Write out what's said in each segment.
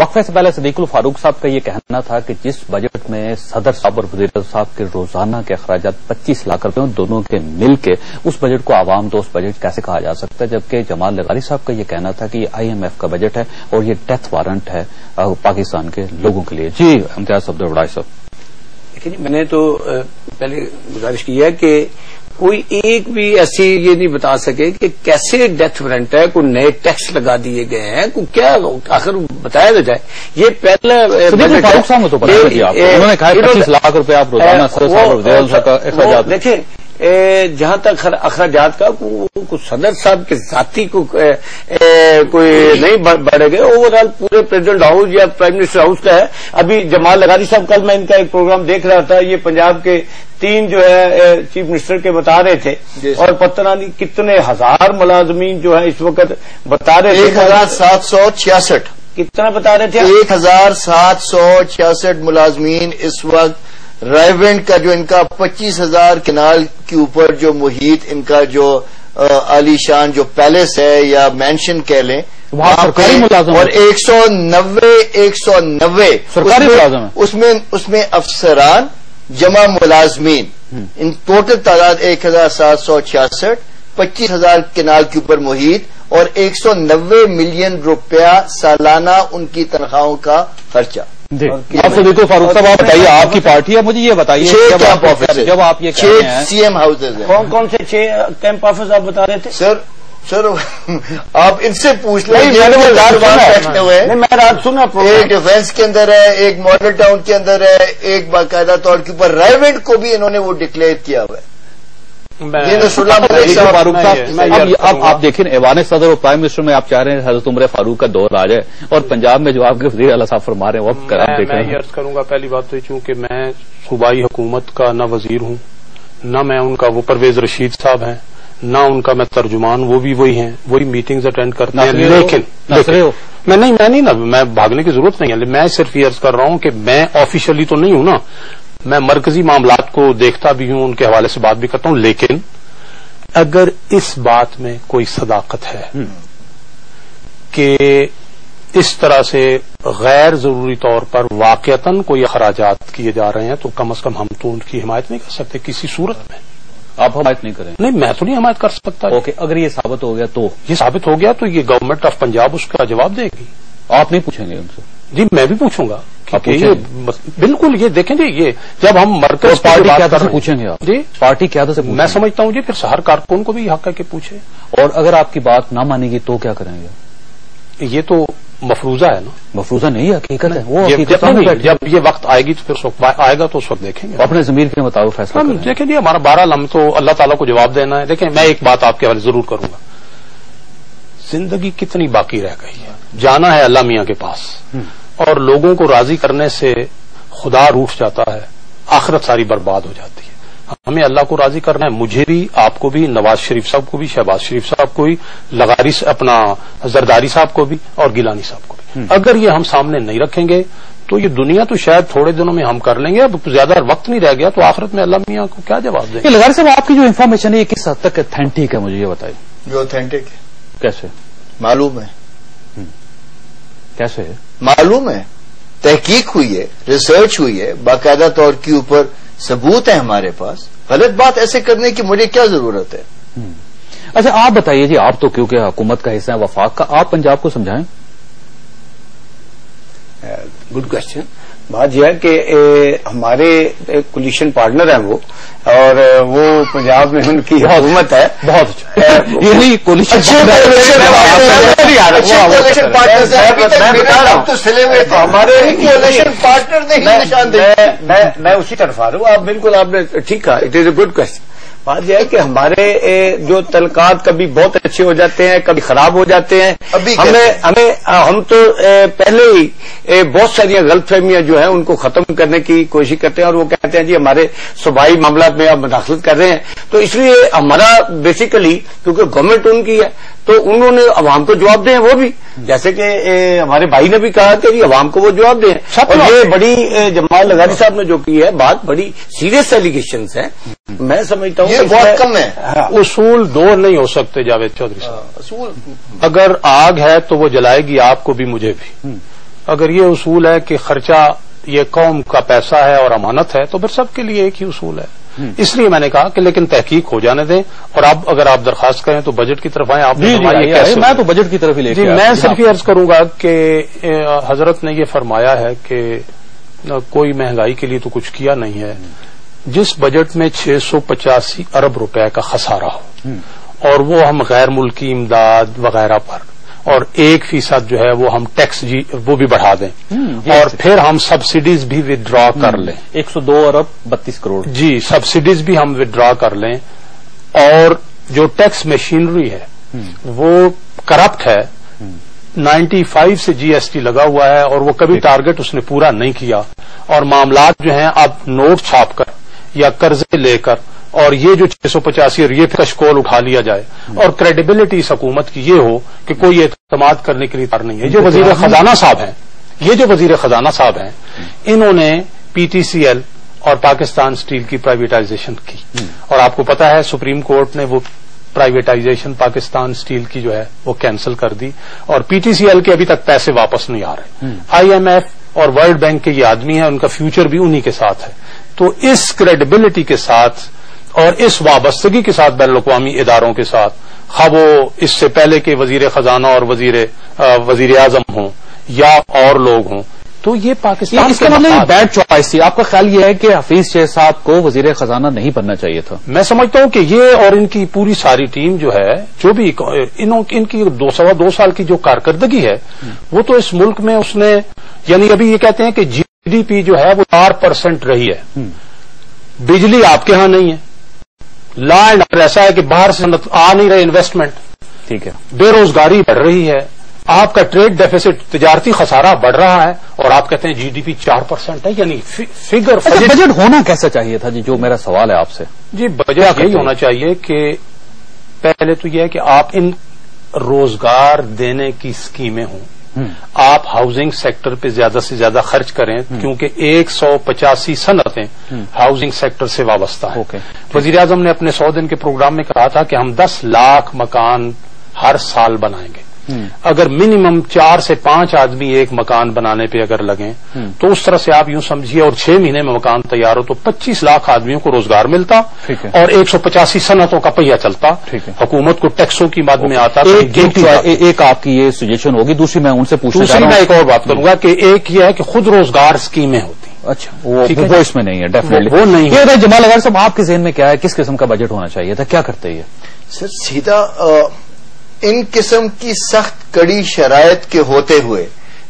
وقفے سے پہلے صدیق الفاروق صاحب کا یہ کہنا تھا کہ جس بجٹ میں صدر صاحب اور وزیر صاحب کے روزانہ کے اخراجات 25 لاکھ روپے دونوں کے مل کے اس بجٹ کو عوام دوست بجٹ کیسے کہا جا سکتا ہے، جبکہ جمال لغاری صاحب کا یہ کہنا تھا کہ یہ IMF کا بجٹ ہے اور یہ ڈیتھ وارنٹ ہے پاکستان کے لوگوں کے لیے. جی امتیاز صفدر وڑائی صاحب. دیکھیے میں نے تو پہلے گزارش کی ہے کہ کوئی ایک بھی ایسی یہ نہیں بتا سکے کہ کیسے ڈیتھ وارنٹ ہے، کوئی نئے ٹیکس لگا دیے گئے ہیں، کوئی کیا آخر بتایا نہ جائے. یہ پہلا فاروق صاحب تو انہوں نے کہا 25 لاکھ روپے آپ روزانہ. دیکھیں جہاں تک اخراجات کا صدر صاحب کے ذاتی کو کوئی نہیں بڑھے گئے، اوور آل پورے پریزیڈنٹ ہاؤس یا پرائم منسٹر ہاؤس کا ہے. ابھی جمال لغاری صاحب کل میں ان کا ایک پروگرام دیکھ رہا تھا، یہ پنجاب کے 3 جو ہے چیف منسٹر کے بتا رہے تھے اور پتہ نہیں کتنے ہزار ملازمین جو ہے اس وقت بتا رہے تھے 1766 کتنا بتا رہے تھے 1766 ملازمین اس وقت رائیونٹ کا جو ان کا 25,000 کنال کے اوپر جو محیط ان کا جو عالی شان جو پیلس ہے یا مینشن کہہ لیں اور 190 اس میں افسران جمع ملازمین ان ٹوٹل تعداد 1766 25,000 کنال کے اوپر محیط اور 190 ملین روپیہ سالانہ ان کی تنخواہوں کا خرچہ. آپ صدیق فاروق صاحب آپ بتائیے آپ کی پارٹی ہے، مجھے یہ بتائیے جب آپ یہ 6 CM ہاؤسز ہیں، کون سے 6 کیمپ آفس آپ بتا رہے تھے؟ سر آپ ان سے پوچھ لیں. میں رات سنا ایک ڈیفینس کے اندر ہے، ایک ماڈل ٹاؤن کے اندر ہے، ایک باقاعدہ طور کے اوپر رائیونٹ کو بھی انہوں نے وہ ڈکلیئر کیا ہوا ہے. فاروق صاحب آپ دیکھیں ایوان صدر اور پرائم منسٹر میں آپ چاہ رہے ہیں حضرت عمر فاروق کا دور آ جائے اور پنجاب میں جو آپ کے وزیر اعلیٰ صاحب فرما رہے ہیں وہ میں یہ عرض کروں گا. پہلی بات تو چونکہ میں صوبائی حکومت کا نہ وزیر ہوں، نہ میں ان کا وہ پرویز رشید صاحب ہیں، نہ ان کا میں ترجمان، وہ بھی وہی ہیں، وہی میٹنگز اٹینڈ کرتے ہیں. لیکن میں نہیں نا، میں بھاگنے کی ضرورت نہیں ہے. میں صرف یہ عرض کر رہا ہوں کہ میں آفیشلی تو نہیں ہوں نا، میں مرکزی معاملات کو دیکھتا بھی ہوں، ان کے حوالے سے بات بھی کرتا ہوں. لیکن اگر اس بات میں کوئی صداقت ہے کہ اس طرح سے غیر ضروری طور پر واقعتاً کوئی اخراجات کیے جا رہے ہیں تو کم از کم ہم تو ان کی حمایت نہیں کر سکتے کسی صورت میں. آپ حمایت نہیں کریں؟ نہیں، میں تو نہیں حمایت کر سکتا. اوکے، اگر یہ ثابت ہو گیا تو یہ ثابت ہو گیا تو یہ گورنمنٹ آف پنجاب اس کا جواب دے گی. آپ نہیں پوچھیں گے ان سے؟ جی میں بھی پوچھوں گا. بالکل، یہ دیکھیں جی، یہ جب ہم مرکز پارٹی قیادت سے پوچھیں گے آپ؟ جی پارٹی قیادت سے میں سمجھتا ہوں جی پھر ہر کارکن کو بھی حق ہے کہ پوچھے. اور اگر آپ کی بات نہ مانے گی تو کیا کریں گے؟ یہ تو مفروضہ ہے نا. مفروضہ نہیں ہے، حقیقت ہے. وہ جب یہ وقت آئے گی تو پھر آئے گا تو اس وقت دیکھیں گے. اپنے ضمیر کے مطابق فیصلہ کریں. دیکھیں جی ہمارا 12 لم تو اللہ تعالیٰ کو جواب دینا ہے. دیکھیں میں ایک بات آپ کے حوالے ضرور کروں گا، زندگی کتنی باقی رہ گئی ہے. جانا ہے اللہ میاں کے پاس اور لوگوں کو راضی کرنے سے خدا روٹھ جاتا ہے، آخرت ساری برباد ہو جاتی ہے. ہمیں اللہ کو راضی کرنا ہے، مجھے بھی، آپ کو بھی، نواز شریف صاحب کو بھی، شہباز شریف صاحب کو بھی، لغاری اپنا زرداری صاحب کو بھی اور گیلانی صاحب کو بھی. اگر یہ ہم سامنے نہیں رکھیں گے تو یہ دنیا تو شاید تھوڑے دنوں میں ہم کر لیں گے. اب زیادہ وقت نہیں رہ گیا تو آخرت میں اللہ میاں کو کیا جواب دیں گے. لغاری صاحب آپ کی جو انفارمیشن ہے یہ کس حد تک اتھینٹک ہے، مجھے یہ بتائیے. جو اتھینٹک ہے کیسے معلوم ہے؟ کیسے معلوم ہے؟ تحقیق ہوئی ہے، ریسرچ ہوئی ہے، باقاعدہ طور کے اوپر ثبوت ہے ہمارے پاس. غلط بات ایسے کرنے کی مجھے کیا ضرورت ہے؟ اچھا آپ بتائیے جی، آپ تو کیونکہ حکومت کا حصہ ہے وفاق کا، آپ پنجاب کو سمجھائیں. Good question. بات یہ ہے کہ ہمارے کولیشن پارٹنر ہیں وہ، اور وہ پنجاب میں ان کی حکومت ہے. بہت اچھا. یہی کولیشن میں اسی طرف آ رہا ہوں. آپ بالکل آپ نے ٹھیک کہا، it is a good question. بات یہ ہے کہ ہمارے جو تعلقات کبھی بہت اچھے ہو جاتے ہیں، کبھی خراب ہو جاتے ہیں. ہم تو پہلے ہی بہت ساری غلط فہمیاں جو ہیں ان کو ختم کرنے کی کوشش کرتے ہیں، اور وہ کہتے ہیں جی ہمارے صوبائی معاملات میں آپ مداخلت کر رہے ہیں. تو اس لیے ہمارا بیسیکلی کیونکہ گورنمنٹ ان کی ہے تو انہوں نے عوام کو جواب دیں. وہ بھی جیسے کہ ہمارے بھائی نے بھی کہا کہ جی عوام کو وہ جواب دیں. اور یہ بڑی جمال لغاری صاحب نے جو کی ہے بات بڑی سیریس ایلیگیشنز ہیں. میں سمجھتا ہوں یہ بہت کم ہے. اصول دو نہیں ہو سکتے جاوید چودھری صاحب. اگر آگ ہے تو وہ جلائے گی آپ کو بھی مجھے بھی. اگر یہ اصول ہے کہ خرچہ یہ قوم کا پیسہ ہے اور امانت ہے تو پھر سب کے لیے ایک ہی اصول ہے. اس لیے میں نے کہا کہ لیکن تحقیق ہو جانے دیں, اور اب اگر آپ درخواست کریں تو بجٹ کی طرف آئیں. آپ میں تو بجٹ کی طرف ہی لے کے میں صرف یہ عرض کروں گا کہ حضرت نے یہ فرمایا ہے کہ کوئی مہنگائی کے لیے تو کچھ کیا نہیں ہے. جس بجٹ میں 685 ارب روپے کا خسارہ ہو اور وہ ہم غیر ملکی امداد وغیرہ پر اور 1% جو ہے وہ ہم ٹیکس وہ بھی بڑھا دیں اور پھر ہم سبسڈیز بھی ودرا کر لیں. 102 ارب 32 کروڑ جی سبسڈیز بھی ہم ودرا کر لیں, اور جو ٹیکس مشینری ہے وہ کرپٹ ہے. 95 سے جی ایس ٹی لگا ہوا ہے اور وہ کبھی ٹارگٹ اس نے پورا نہیں کیا, اور معاملات جو ہیں اب نوٹ چھاپ کر یا قرضے لے کر اور یہ جو 685 اور یہ کشکول اٹھا لیا جائے, اور کریڈیبلٹی اس حکومت کی یہ ہو کہ کوئی اعتماد کرنے کے لیے تیار نہیں ہے. جو وزیر خزانہ صاحب ہیں انہوں نے پی ٹی سی ایل اور پاکستان اسٹیل کی پرائیویٹائزیشن کی, اور آپ کو پتا ہے سپریم کورٹ نے وہ پرائیویٹائزیشن پاکستان اسٹیل کی جو ہے وہ کینسل کر دی, اور پی ٹی سی ایل کے ابھی تک پیسے واپس نہیں آ رہے. آئی ایم ایف اور ورلڈ بینک کے یہ آدمی ہیں, ان کا فیوچر بھی انہی کے ساتھ ہے. تو اس کریڈیبلٹی کے ساتھ اور اس وابستگی کے ساتھ بین الاقوامی اداروں کے ساتھ, خواہ وہ اس سے پہلے کے وزیر خزانہ اور وزیر اعظم ہوں یا اور لوگ ہوں, تو یہ پاکستان اس کا مطلب بیڈ چوائس تھی. آپ کا خیال یہ ہے کہ حفیظ شیخ صاحب کو وزیر خزانہ نہیں بننا چاہیے تھا؟ میں سمجھتا ہوں کہ یہ اور ان کی پوری ساری ٹیم جو ہے, جو بھی ان کی 2 سال کی جو کارکردگی ہے وہ تو اس ملک میں اس نے, یعنی ابھی یہ کہتے ہیں کہ جی ڈی پی جو ہے وہ 4% رہی ہے. بجلی آپ کے ہاں نہیں ہے, لا اینڈ آرڈر ایسا ہے کہ باہر سے آ نہیں رہے انویسٹمنٹ, ٹھیک ہے, بے روزگاری بڑھ رہی ہے, آپ کا ٹریڈ ڈیفیسٹ تجارتی خسارہ بڑھ رہا ہے, اور آپ کہتے ہیں جی ڈی پی 4% ہے. یعنی فگر بجٹ ہونا کیسا چاہیے تھا جی, جو میرا سوال ہے آپ سے. جی بجٹ یہی ہونا چاہیے کہ پہلے تو یہ ہے کہ آپ ان روزگار دینے کی اسکیمیں ہوں, آپ ہاؤسنگ سیکٹر پہ زیادہ سے زیادہ خرچ کریں, کیونکہ 185 صنعتیں ہاؤسنگ سیکٹر سے وابستہ ہیں. وزیر اعظم نے اپنے 100 دن کے پروگرام میں کہا تھا کہ ہم 10 لاکھ مکان ہر سال بنائیں گے. اگر منیمم 4 سے 5 آدمی ایک مکان بنانے پہ اگر لگیں تو اس طرح سے آپ یوں سمجھیے, اور 6 مہینے میں مکان تیار ہو تو 25 لاکھ آدمیوں کو روزگار ملتا اور 185 صنعتوں کا پہیہ چلتا, حکومت کو ٹیکسوں کی مد میں آتا. ایک آپ کی یہ سجیشن ہوگی. دوسری میں ان سے پوچھنا چاہ رہا ہوں, میں ایک اور بات کروں گا کہ ایک یہ ہے کہ خود روزگار اسکیمیں ہوتی. اچھا, وہ اس میں نہیں ہے, ڈیفینیٹلی وہ نہیں ہے. جمال اگر صاحب آپ کے ذہن میں کیا ہے, کس قسم کا بجٹ ہونا چاہیے تھا, کیا کرتے یہ سر؟ سیدھا ان قسم کی سخت کڑی شرائط کے ہوتے ہوئے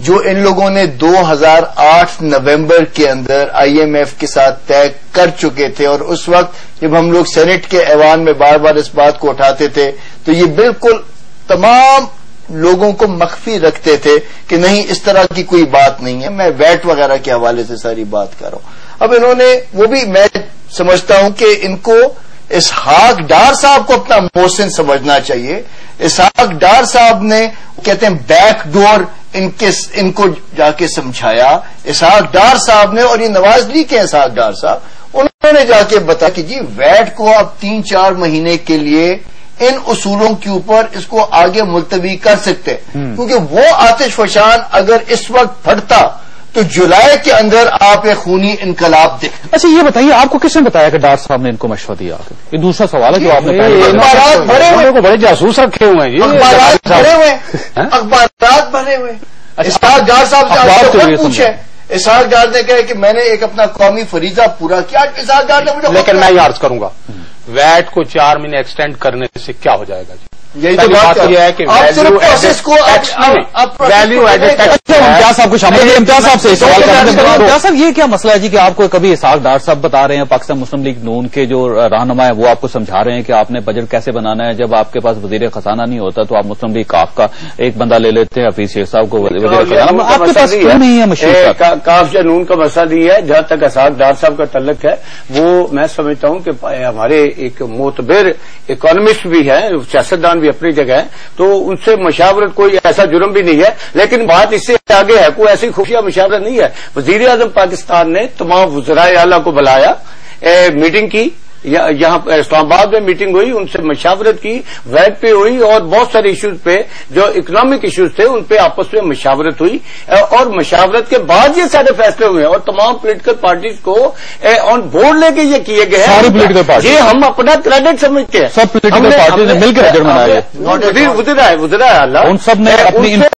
جو ان لوگوں نے 2008 نومبر کے اندر آئی ایم ایف کے ساتھ طے کر چکے تھے, اور اس وقت جب ہم لوگ سینٹ کے ایوان میں بار بار اس بات کو اٹھاتے تھے تو یہ بالکل تمام لوگوں کو مخفی رکھتے تھے کہ نہیں اس طرح کی کوئی بات نہیں ہے. میں ویٹ وغیرہ کے حوالے سے ساری بات کر رہا ہوں. اب انہوں نے وہ بھی, میں سمجھتا ہوں کہ ان کو اسحاق ڈار صاحب کو اپنا محسن سمجھنا چاہیے. اسحاق ڈار صاحب نے کہتے ہیں بیک ڈور ان کو جا کے سمجھایا. اسحاق ڈار صاحب نے, اور یہ نواز لیگ کے اسحاق ڈار صاحب, انہوں نے جا کے بتایا کہ جی ویٹ کو آپ 3-4 مہینے کے لیے ان اصولوں کے اوپر اس کو آگے ملتوی کر سکتے, کیونکہ وہ آتش فشان اگر اس وقت پھٹتا تو جولائی کے اندر آپ ایک خونی انقلاب دیکھیں. اچھا یہ بتائیے, آپ کو کس نے بتایا کہ ڈار صاحب نے ان کو مشورہ دیا؟ یہ دوسرا سوال ہے جو آپ نے اخبارات بھرے ہوئے, بڑے جاسوس رکھے ہوئے ہیں, اخبارات بھرے ہوئے, اخبارات بھرے ہوئے. اسحاق ڈار صاحب سے پوچھیں, اسحاق ڈار نے کہا کہ میں نے ایک اپنا قومی فریضہ پورا کیا. اسحاق ڈار نے مجھے, لیکن میں یہ عرض کروں گا ویٹ کو 4 مہینے ایکسٹینڈ کرنے سے کیا ہو جائے گا جی؟ یہی تو بات یہ ہے کہ ویلیو ایڈڈ ٹیکس. امتیاز صاحب کو شامل, امتیاز صاحب سے سوال امتیاز صاحب یہ کیا مسئلہ ہے جی کہ آپ کو کبھی اسحاق ڈار صاحب بتا رہے ہیں, پاکستان مسلم لیگ نون کے جو رہنما ہے وہ آپ کو سمجھا رہے ہیں کہ آپ نے بجٹ کیسے بنانا ہے. جب آپ کے پاس وزیر خزانہ نہیں ہوتا تو آپ مسلم لیگ کاف کا ایک بندہ لے لیتے ہیں, حفیظ شیخ صاحب کو وزیر خزانہ. آپ کے پاس کیوں نہیں ہے مشیر؟ کاف یا نون کا مسئلہ یہ ہے, جہاں تک اسحاق ڈار صاحب کا تعلق ہے وہ میں سمجھتا ہوں کہ ہمارے ایک معتبر اکانومسٹ بھی ہے, سیاستدان بھی اپنی جگہ ہے, تو ان سے مشاورت کوئی ایسا جرم بھی نہیں ہے. لیکن بات اس سے آگے ہے, کوئی ایسی خفیہ مشاورت نہیں ہے. وزیر اعظم پاکستان نے تمام وزرائے اعلیٰ کو بلایا, میٹنگ کی, یہاں اسلام آباد میں میٹنگ ہوئی، ان سے مشاورت کی، ویٹ پہ ہوئی اور بہت سارے ایشوز پہ جو اکنامک ایشوز تھے ان پہ آپس میں مشاورت ہوئی اور مشاورت کے بعد یہ سارے فیصلے ہوئے اور تمام پولیٹیکل پارٹیز کو آن بورڈ لے کے یہ کیے گئے ہیں۔ ساری پولیٹیکل پارٹی یہ ہم اپنا کریڈٹ سمجھتے ہیں، سب پولیٹیکل پارٹیز نے مل کر بجٹ بنایا ہے، وزرا ہے اللہ، ان سب نے اپنی